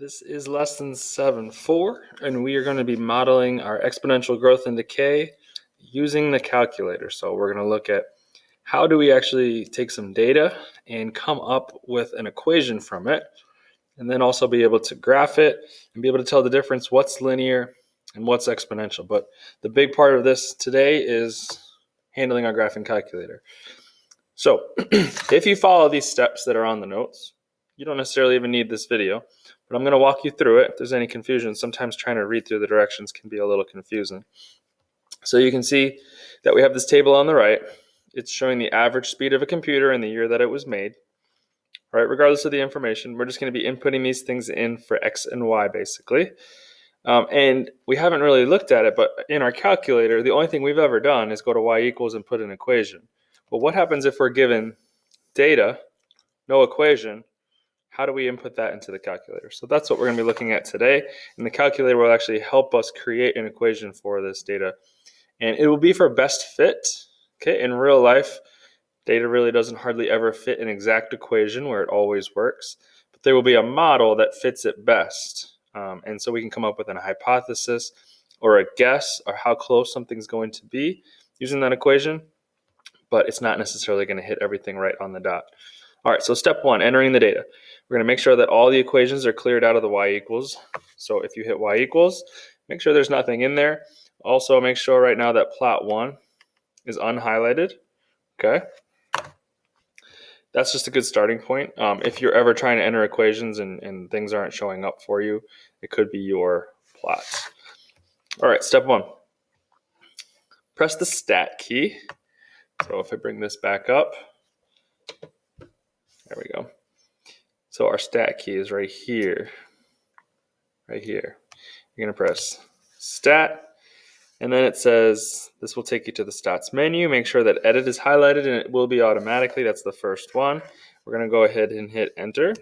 This is lesson 7.4, and we are going to be modeling our exponential growth and decay using the calculator. So we're going to look at how do we actually take some data and come up with an equation from it, and then also be able to graph it and be able to tell the difference what's linear and what's exponential. But the big part of this today is handling our graphing calculator. So if you follow these steps that are on the notes, you don't necessarily even need this video, but I'm going to walk you through it. If there's any confusion, sometimes trying to read through the directions can be a little confusing. So you can see that we have this table on the right. It's showing the average speed of a computer in the year that it was made. All right, regardless of the information, we're just going to be inputting these things in for X and Y basically. And we haven't really looked at it, but in our calculator, the only thing we've ever done is go to Y equals and put an equation. Well, what happens if we're given data, no equation? How do we input that into the calculator? So that's what we're going to be looking at today. And the calculator will actually help us create an equation for this data. And it will be for best fit. Okay, in real life, data really doesn't hardly ever fit an exact equation where it always works. But there will be a model that fits it best. And so we can come up with a hypothesis or a guess or how close something's going to be using that equation. But it's not necessarily going to hit everything right on the dot. All right, so step one, entering the data. We're going to make sure that all the equations are cleared out of the Y equals. So if you hit Y equals, make sure there's nothing in there. Also, make sure right now that plot 1 is unhighlighted. Okay. That's just a good starting point. If you're ever trying to enter equations and things aren't showing up for you, it could be your plot. All right, step 1. Press the stat key. So if I bring this back up, there we go. So our stat key is right here. Right here. You're going to press stat, and then it says this will take you to the stats menu. Make sure that edit is highlighted, and it will be automatically. That's the first one. We're going to go ahead and hit enter.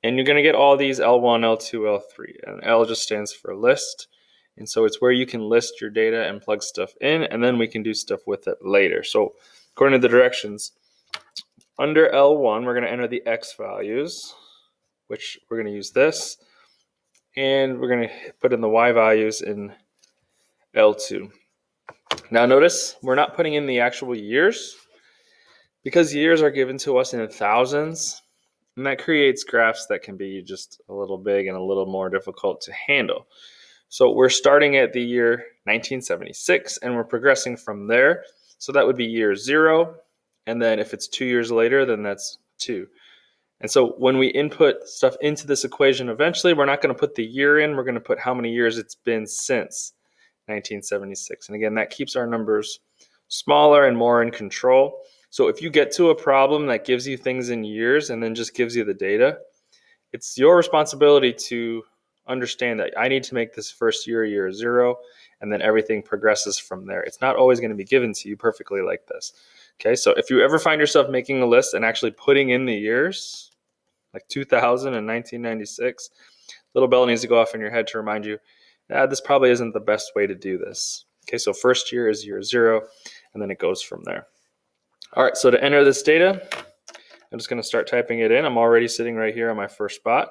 And you're going to get all these L1, L2, L3. And L just stands for list. And so it's where you can list your data and plug stuff in, and then we can do stuff with it later. So according to the directions, under L1, we're going to enter the X values, which we're going to use this. And we're going to put in the Y values in L2. Now notice we're not putting in the actual years because years are given to us in thousands. And that creates graphs that can be just a little big and a little more difficult to handle. So we're starting at the year 1976 and we're progressing from there. So that would be year 0. And then if it's 2 years later, then that's 2. And so when we input stuff into this equation eventually, we're not going to put the year in. We're going to put how many years it's been since 1976. And again, that keeps our numbers smaller and more in control. So if you get to a problem that gives you things in years and then just gives you the data, it's your responsibility to understand that I need to make this first year 0, and then everything progresses from there. It's not always going to be given to you perfectly like this. Okay, so if you ever find yourself making a list and actually putting in the years, like 2000 and 1996, little bell needs to go off in your head to remind you, this probably isn't the best way to do this. Okay, so first year is year 0, and then it goes from there. All right, so to enter this data, I'm just going to start typing it in. I'm already sitting right here on my first spot.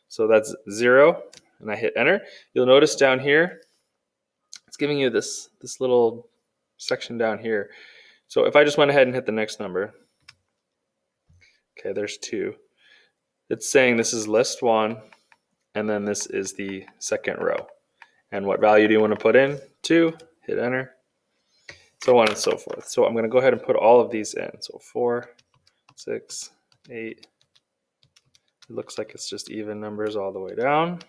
So that's 0, and I hit enter. You'll notice down here, it's giving you this little section down here. So if I just went ahead and hit the next number, okay, there's 2. It's saying this is list 1, and then this is the second row. And what value do you want to put in? 2, hit enter, so on and so forth. So I'm going to go ahead and put all of these in. So 4, 6, 8. It looks like it's just even numbers all the way down.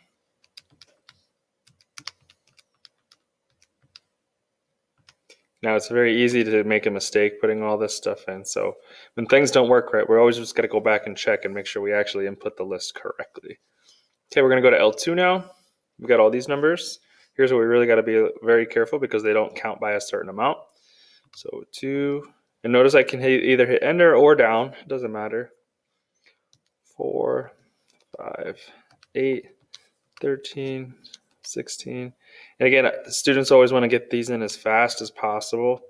Now it's very easy to make a mistake putting all this stuff in. So when things don't work right, we're always just going to go back and check and make sure we actually input the list correctly. Okay, we're going to go to L2 now. We've got all these numbers. Here's where we really got to be very careful because they don't count by a certain amount. So 2, and notice I can either hit enter or down. It doesn't matter. 4, 5, 8, 13, 16. And again, students always want to get these in as fast as possible.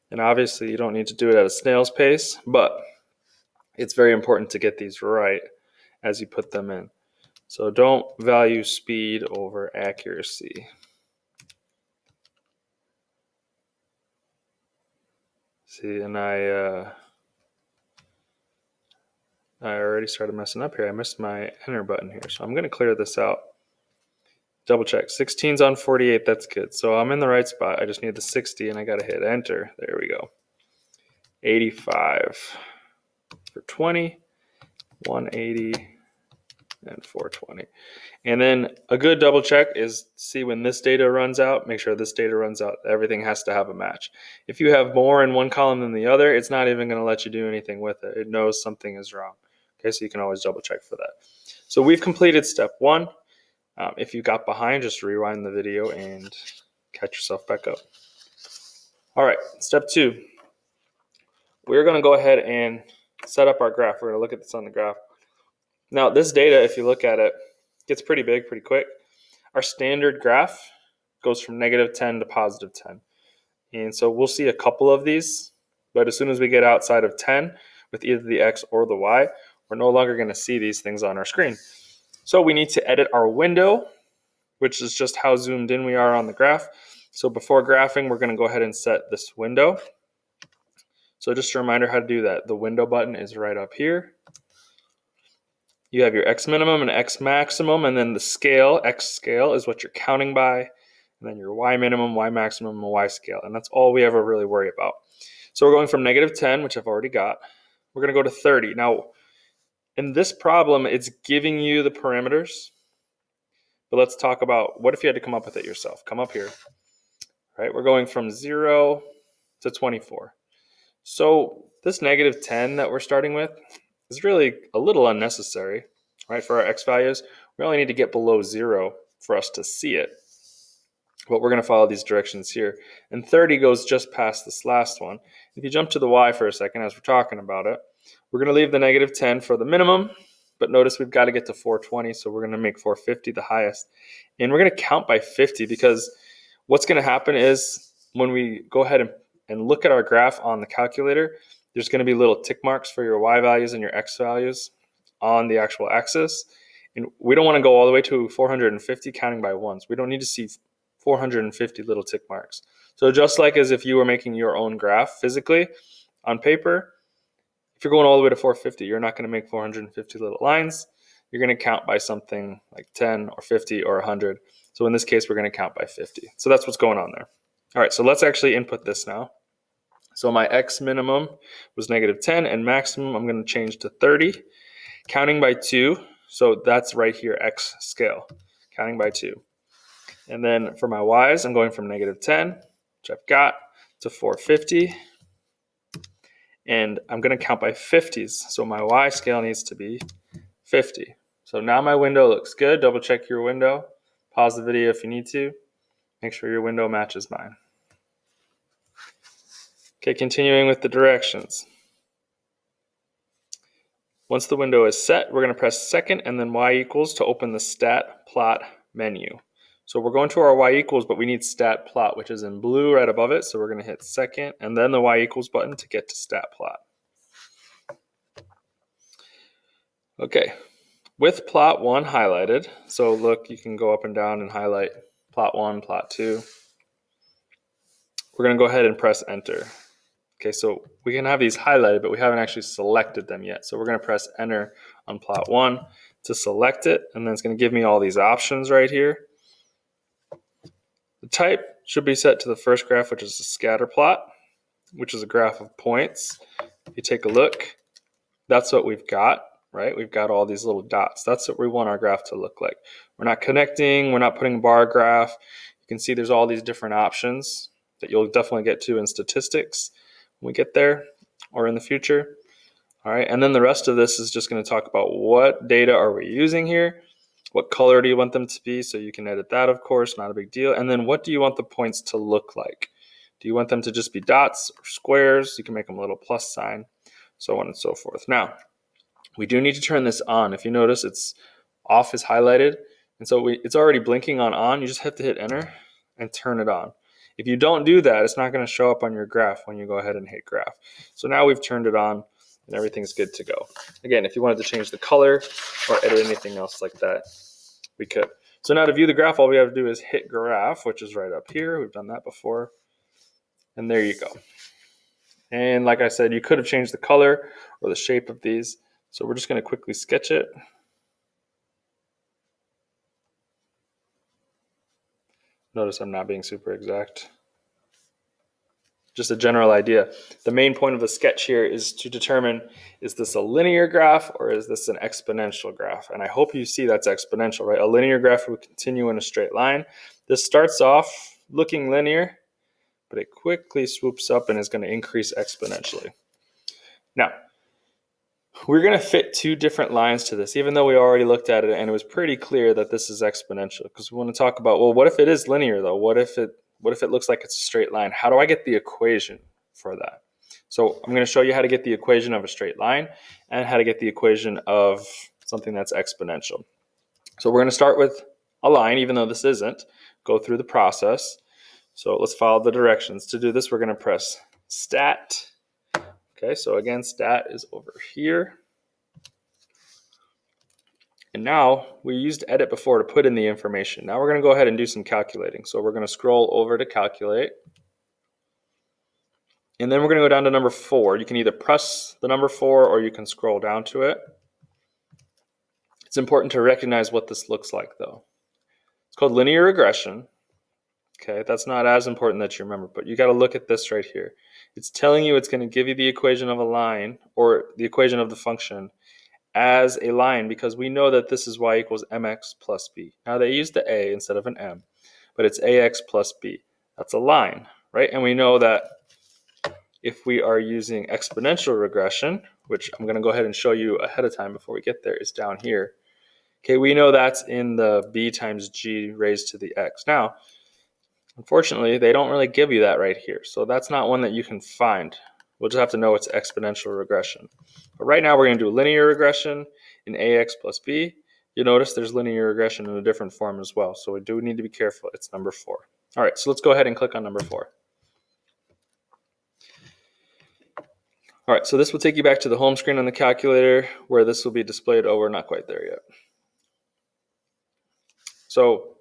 And obviously you don't need to do it at a snail's pace, but it's very important to get these right as you put them in. So don't value speed over accuracy. See, and I already started messing up here. I missed my enter button here. So I'm going to clear this out. Double check. 16's on 48. That's good. So I'm in the right spot. I just need the 60 and I got to hit enter. There we go. 85 for 20, 180, and 420. And then a good double check is see when this data runs out, make sure this data runs out. Everything has to have a match. If you have more in one column than the other, it's not even going to let you do anything with it. It knows something is wrong. Okay, so you can always double check for that. So we've completed step 1. If you got behind, just rewind the video and catch yourself back up. All right, step 2. We're going to go ahead and set up our graph. We're going to look at this on the graph. Now, this data, if you look at it, gets pretty big pretty quick. Our standard graph goes from -10 to +10. And so we'll see a couple of these, but as soon as we get outside of 10 with either the X or the Y, we're no longer going to see these things on our screen. So we need to edit our window, which is just how zoomed in we are on the graph. So before graphing, we're going to go ahead and set this window. So just a reminder how to do that. The window button is right up here. You have your X minimum and X maximum, and then the scale, X scale, is what you're counting by, and then your Y minimum, Y maximum, and Y scale. And that's all we ever really worry about. So we're going from -10, which I've already got. We're going to go to 30. Now, in this problem, it's giving you the parameters. But let's talk about what if you had to come up with it yourself. Come up here. All right, we're going from 0 to 24. So this -10 that we're starting with is really a little unnecessary, right? For our X values, we only need to get below 0 for us to see it. But we're going to follow these directions here. And 30 goes just past this last one. If you jump to the Y for a second as we're talking about it, we're going to leave the -10 for the minimum. But notice we've got to get to 420, so we're going to make 450 the highest. And we're going to count by 50 because what's going to happen is when we go ahead and look at our graph on the calculator, there's going to be little tick marks for your Y values and your X values on the actual axis. And we don't want to go all the way to 450 counting by ones. We don't need to see 450 little tick marks. So just like as if you were making your own graph physically on paper, if you're going all the way to 450, you're not going to make 450 little lines. You're going to count by something like 10 or 50 or 100. So in this case, we're going to count by 50. So that's what's going on there. All right, so let's actually input this now. So my X minimum was -10 and maximum I'm going to change to 30. Counting by 2, so that's right here, X scale, counting by 2. And then for my Y's, I'm going from -10, which I've got, to 450. And I'm going to count by 50s. So my Y scale needs to be 50. So now my window looks good. Double check your window. Pause the video if you need to. Make sure your window matches mine. Okay, continuing with the directions. Once the window is set, we're going to press second and then Y equals to open the stat plot menu. So we're going to our Y equals, but we need stat plot, which is in blue right above it. So we're going to hit second and then the Y equals button to get to stat plot. Okay, with plot 1 highlighted, so look, you can go up and down and highlight plot 1, plot 2. We're going to go ahead and press enter. Okay, so we can have these highlighted, but we haven't actually selected them yet. So we're going to press enter on plot 1 to select it, and then it's going to give me all these options right here. The type should be set to the first graph, which is a scatter plot, which is a graph of points. If you take a look, that's what we've got, right? We've got all these little dots. That's what we want our graph to look like. We're not connecting, we're not putting bar graph. You can see there's all these different options that you'll definitely get to in statistics when we get there or in the future. All right, and then the rest of this is just going to talk about what data are we using here, what color do you want them to be, so you can edit that, of course, not a big deal. And then what do you want the points to look like? Do you want them to just be dots or squares? You can make them a little plus sign, so on and so forth. Now, we do need to turn this on. If you notice, it's off is highlighted, and so it's already blinking on. You just have to hit enter and turn it on. If you don't do that, it's not going to show up on your graph when you go ahead and hit graph. So now we've turned it on. and everything's good to go. Again, if you wanted to change the color or edit anything else like that, we could. So now to view the graph, all we have to do is hit graph, which is right up here. We've done that before. And there you go. And like I said, you could have changed the color or the shape of these. So we're just going to quickly sketch it. Notice I'm not being super exact. Just a general idea. The main point of the sketch here is to determine, is this a linear graph or is this an exponential graph? And I hope you see that's exponential, right? A linear graph would continue in a straight line. This starts off looking linear, but it quickly swoops up and is going to increase exponentially. Now, we're going to fit two different lines to this, even though we already looked at it and it was pretty clear that this is exponential, because we want to talk about, well, what if it is linear though? What if it looks like it's a straight line? How do I get the equation for that? So I'm going to show you how to get the equation of a straight line and how to get the equation of something that's exponential. So we're going to start with a line, even though this isn't, go through the process. So let's follow the directions. To do this, we're going to press stat. Okay, so again, stat is over here. And now we used edit before to put in the information. Now we're going to go ahead and do some calculating. So we're going to scroll over to calculate. And then we're going to go down to number 4. You can either press the number 4 or you can scroll down to it. It's important to recognize what this looks like though. It's called linear regression. Okay, that's not as important that you remember, but you got to look at this right here. It's telling you it's going to give you the equation of a line or the equation of the function as a line, because we know that this is y equals mx plus b. Now they use the a instead of an m, but it's ax plus b. That's a line, right? And we know that if we are using exponential regression, which I'm going to go ahead and show you ahead of time before we get there, is down here. Okay, we know that's in the b times g raised to the x. Now, unfortunately, they don't really give you that right here. So that's not one that you can find. We'll just have to know it's exponential regression. But right now we're going to do linear regression in ax plus b. You'll notice there's linear regression in a different form as well. So we do need to be careful. It's number 4. All right, so let's go ahead and click on number 4. All right, so this will take you back to the home screen on the calculator where this will be displayed. Oh, we're not quite there yet. So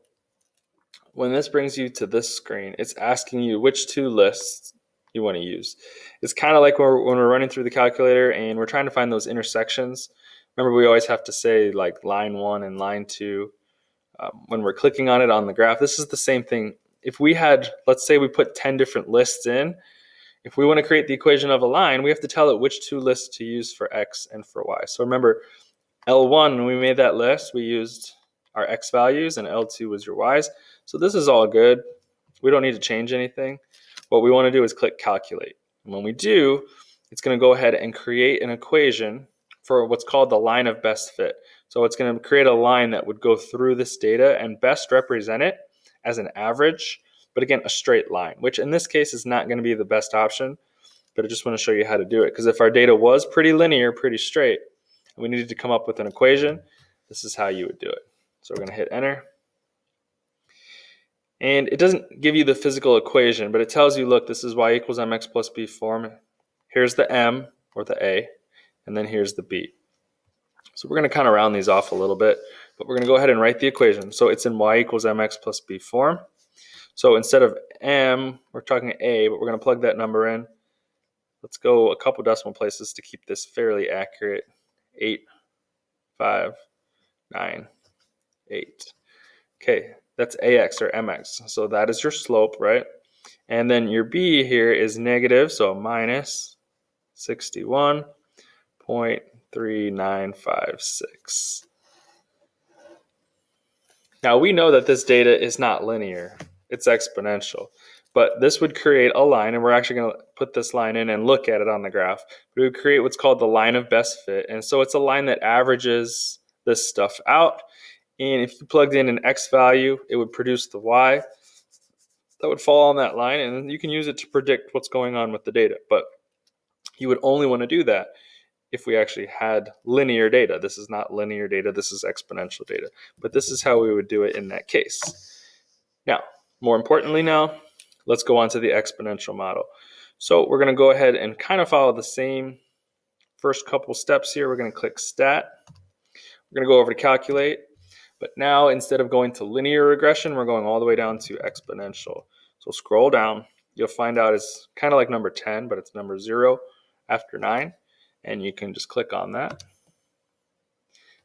when this brings you to this screen, it's asking you which two lists you want to use. It's kind of like when we're running through the calculator and we're trying to find those intersections. Remember, we always have to say like line 1 and line 2 when we're clicking on it on the graph. This is the same thing. If we had, let's say we put 10 different lists in, if we want to create the equation of a line, we have to tell it which two lists to use for x and for y. So remember, L1, when we made that list, we used our x values and L2 was your y's. So this is all good. We don't need to change anything. What we want to do is click calculate. And when we do, it's going to go ahead and create an equation for what's called the line of best fit. So it's going to create a line that would go through this data and best represent it as an average, but again, a straight line, which in this case is not going to be the best option, but I just want to show you how to do it. Because if our data was pretty linear, pretty straight, and we needed to come up with an equation, this is how you would do it. So we're going to hit enter. And it doesn't give you the physical equation, but it tells you, look, this is y equals mx plus b form. Here's the m, or the a, and then here's the b. So we're going to kind of round these off a little bit, but we're going to go ahead and write the equation. So it's in y equals mx plus b form. So instead of m, we're talking a, but we're going to plug that number in. Let's go a couple decimal places to keep this fairly accurate. 8, 5, 9, 8. Okay, that's ax or mx. So that is your slope, right? And then your b here is negative, so minus 61.3956. Now we know that this data is not linear, it's exponential. But this would create a line, and we're actually going to put this line in and look at it on the graph. But it would create what's called the line of best fit. And so it's a line that averages this stuff out. And if you plugged in an x value, it would produce the y that would fall on that line. And you can use it to predict what's going on with the data. But you would only want to do that if we actually had linear data. This is not linear data. This is exponential data. But this is how we would do it in that case. Now, more importantly now, let's go on to the exponential model. So we're going to go ahead and kind of follow the same first couple steps here, we're going to click Stat. We're going to go over to Calculate. But now, instead of going to linear regression, we're going all the way down to exponential. So scroll down. You'll find out it's kind of like number 10, but it's number 0 after 9. And you can just click on that.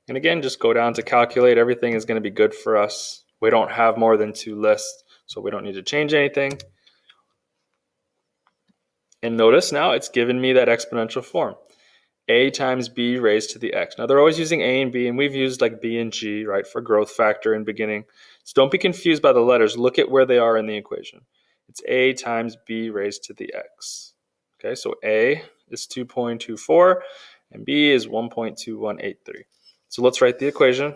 And again, just go down to Calculate. Everything is going to be good for us. We don't have more than 2 lists, so we don't need to change anything. And notice now it's given me that exponential form. A times b raised to the x. Now they're always using a and b, and we've used like b and g, right, for growth factor in beginning. So don't be confused by the letters. Look at where they are in the equation. It's a times b raised to the x. Okay, so a is 2.24 and b is 1.2183. So let's write the equation.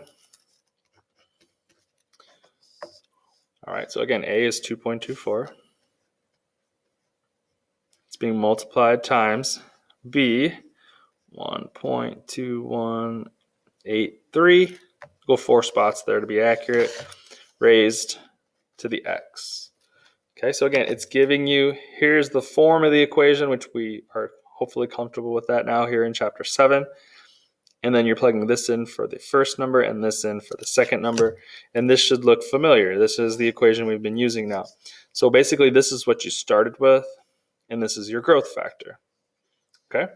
All right, so again, a is 2.24. It's being multiplied times b, 1.2183. Go 4 spots there to be accurate. Raised to the x. Okay, so again, it's giving you, here's the form of the equation, which we are hopefully comfortable with that now here in chapter 7. And then you're plugging this in for the first number and this in for the second number. And this should look familiar. This is the equation we've been using now. So basically, this is what you started with, and this is your growth factor. Okay?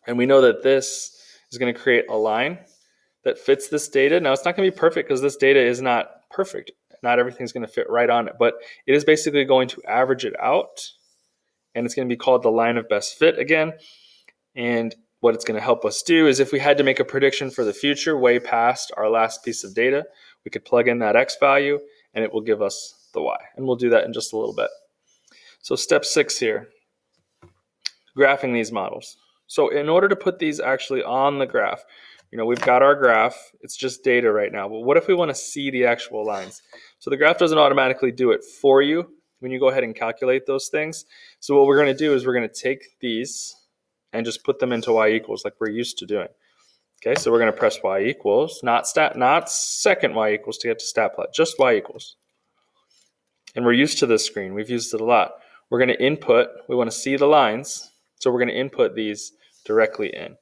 And we know that this is going to create a line that fits this data. Now, it's not going to be perfect because this data is not perfect. Not everything's going to fit right on it, but it is basically going to average it out, and it's going to be called the line of best fit again. And what it's going to help us do is if we had to make a prediction for the future way past our last piece of data, we could plug in that x value, and it will give us the y. And we'll do that in just a little bit. So step 6 here, graphing these models. So in order to put these actually on the graph, we've got our graph. It's just data right now. But what if we want to see the actual lines? So the graph doesn't automatically do it for you when you go ahead and calculate those things. So what we're going to do is we're going to take these and just put them into y equals like we're used to doing. Okay, so we're going to press y equals, not second y equals to get to stat plot, just y equals. And we're used to this screen. We've used it a lot. We're going to input. We want to see the lines. So we're going to input these directly in.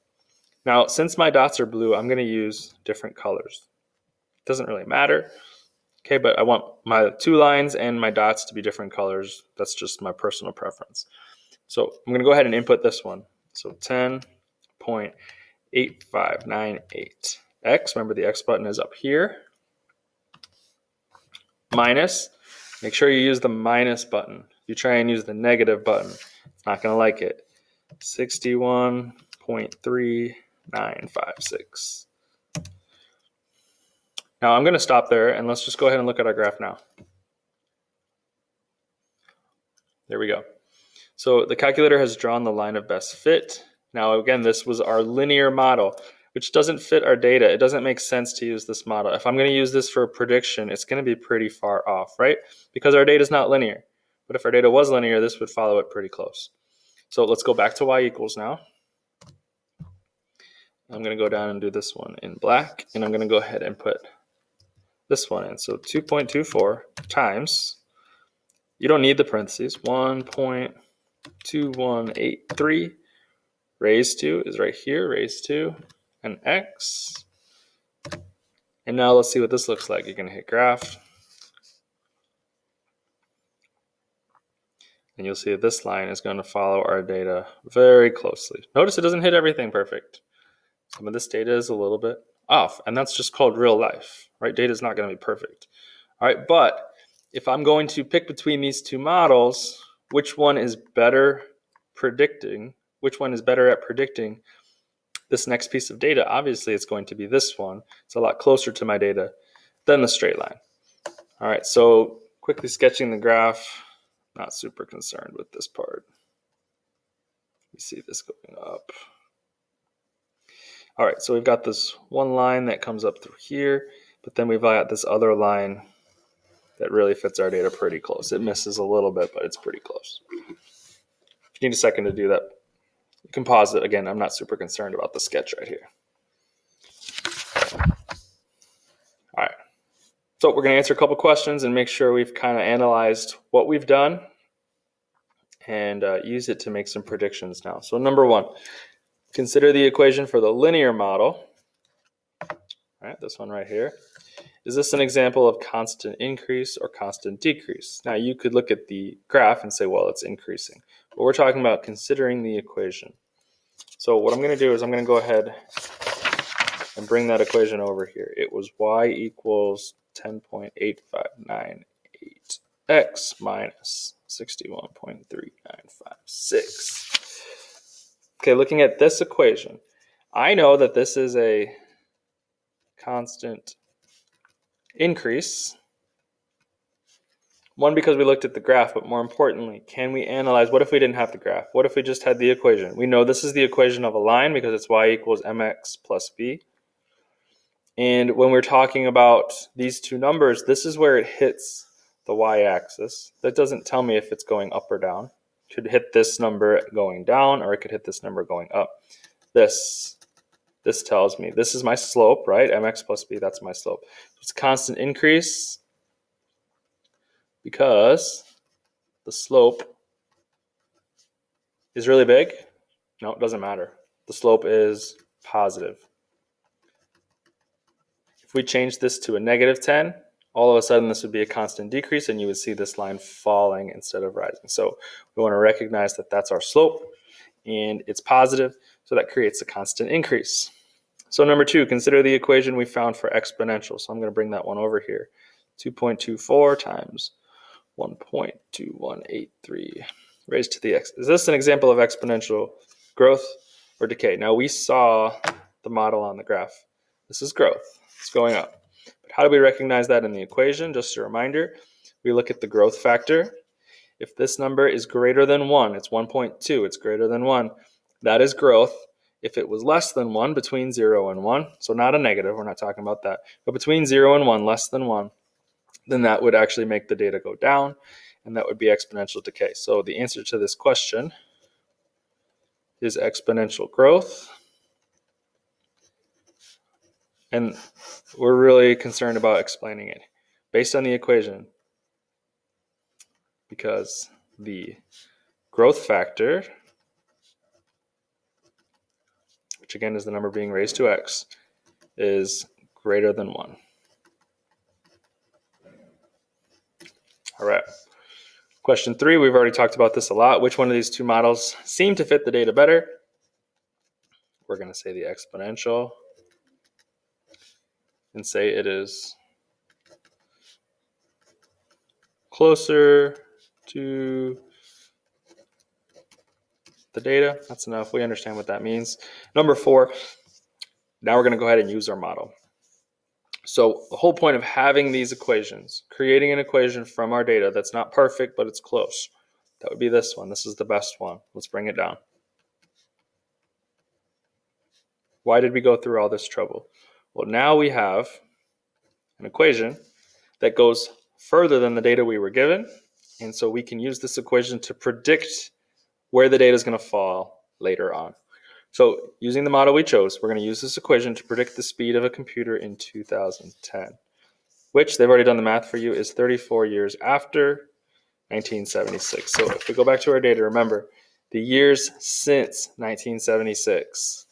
Now, since my dots are blue, I'm going to use different colors. It doesn't really matter. Okay, but I want my 2 lines and my dots to be different colors. That's just my personal preference. So I'm going to go ahead and input this one. So 10.8598. X, remember the X button is up here. Minus, make sure you use the minus button. If you try and use the negative button, it's not going to like it. 61.3956. Now I'm going to stop there and let's just go ahead and look at our graph now. There we go. So the calculator has drawn the line of best fit. Now again, this was our linear model, which doesn't fit our data. It doesn't make sense to use this model. If I'm going to use this for a prediction, it's going to be pretty far off, right? Because our data is not linear. But if our data was linear, this would follow it pretty close. So let's go back to y equals now. I'm going to go down and do this one in black, and I'm going to go ahead and put this one in. So 2.24 times, you don't need the parentheses, 1.2183 raised to is right here, raised to an x. And now let's see what this looks like. You're going to hit graph. And you'll see that this line is going to follow our data very closely. Notice it doesn't hit everything perfect. Some of this data is a little bit off, and that's just called real life, right? Data is not going to be perfect. All right, but if I'm going to pick between these 2 models, which one is better predicting, which one is better at predicting this next piece of data? Obviously, it's going to be this one. It's a lot closer to my data than the straight line. All right, so quickly sketching the graph. Not super concerned with this part. You see this going up. All right, so we've got this one line that comes up through here, but then we've got this other line that really fits our data pretty close. It misses a little bit, but it's pretty close. If you need a second to do that, you can pause it. Again, I'm not super concerned about the sketch right here. All right, so we're going to answer a couple questions and make sure we've kind of analyzed what we've done and use it to make some predictions now. So number 1, Consider the equation for the linear model. All right, this one right here. Is this an example of constant increase or constant decrease? Now you could look at the graph and say, well, it's increasing. But we're talking about considering the equation. So what I'm going to do is I'm going to go ahead and bring that equation over here. It was y equals 10.8598x minus 61.3956. Okay, looking at this equation, I know that this is a constant increase. One, because we looked at the graph, but more importantly, can we analyze, what if we didn't have the graph? What if we just had the equation? We know this is the equation of a line because it's y equals mx plus b. And when we're talking about these two numbers, this is where it hits the y-axis. That doesn't tell me if it's going up or down. It could hit this number going down, or it could hit this number going up. This tells me this is my slope, right? Mx plus b, that's my slope. It's a constant increase because the slope is really big. No, it doesn't matter. The slope is positive. If we change this to a negative 10, all of a sudden this would be a constant decrease and you would see this line falling instead of rising. So we want to recognize that that's our slope and it's positive, so that creates a constant increase. So number 2, consider the equation we found for exponential. So I'm going to bring that one over here. 2.24 times 1.2183 raised to the x. Is this an example of exponential growth or decay? Now we saw the model on the graph. This is growth. It's going up. But how do we recognize that in the equation? Just a reminder, we look at the growth factor. If this number is greater than 1, it's 1.2, it's greater than 1, that is growth. If it was less than 1, between 0 and 1, so not a negative, we're not talking about that, but between 0 and 1, less than 1, then that would actually make the data go down, and that would be exponential decay. So the answer to this question is exponential growth. And we're really concerned about explaining it based on the equation, because the growth factor, which again is the number being raised to x, is greater than 1. All right. Question 3, we've already talked about this a lot. Which one of these two models seem to fit the data better? We're going to say the exponential and say it is closer to the data. That's enough. We understand what that means. Number 4, now we're going to go ahead and use our model. So the whole point of having these equations, creating an equation from our data that's not perfect, but it's close. That would be this one. This is the best one. Let's bring it down. Why did we go through all this trouble? Well, now we have an equation that goes further than the data we were given. And so we can use this equation to predict where the data is going to fall later on. So using the model we chose, we're going to use this equation to predict the speed of a computer in 2010, which they've already done the math for you, is 34 years after 1976. So if we go back to our data, remember, the years since 1976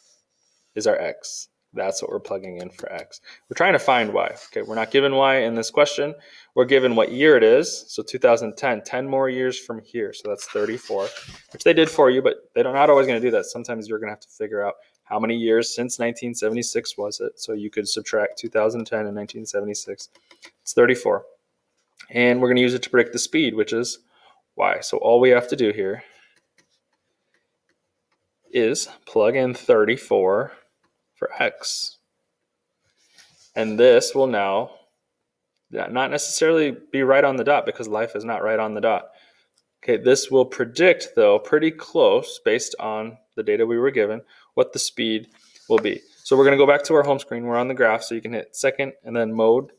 is our x. That's what we're plugging in for x. We're trying to find y. Okay, we're not given y in this question. We're given what year it is. So 2010, 10 more years from here. So that's 34, which they did for you, but they're not always going to do that. Sometimes you're going to have to figure out how many years since 1976 was it. So you could subtract 2010 and 1976. It's 34. And we're going to use it to predict the speed, which is y. So all we have to do here is plug in 34 for x. And this will now not necessarily be right on the dot, because life is not right on the dot. Okay, this will predict, though, pretty close, based on the data we were given, what the speed will be. So we're going to go back to our home screen. We're on the graph, so you can hit second and then mode,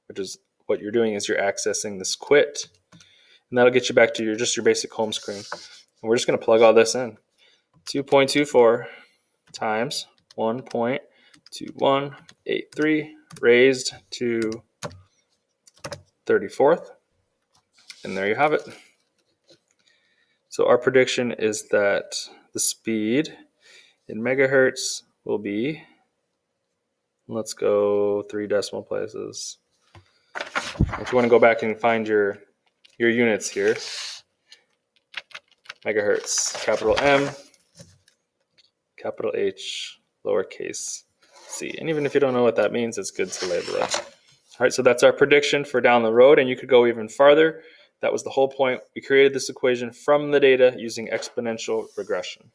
which is what you're doing is you're accessing this quit. And that'll get you back to just your basic home screen. And we're just going to plug all this in. 2.24 times 1.2183 raised to 34th. And there you have it. So our prediction is that the speed in megahertz will be, let's go 3 decimal places. If you want to go back and find your units here, megahertz, capital M, capital H, lowercase c. And even if you don't know what that means, it's good to label it. All right, so that's our prediction for down the road, and you could go even farther. That was the whole point. We created this equation from the data using exponential regression.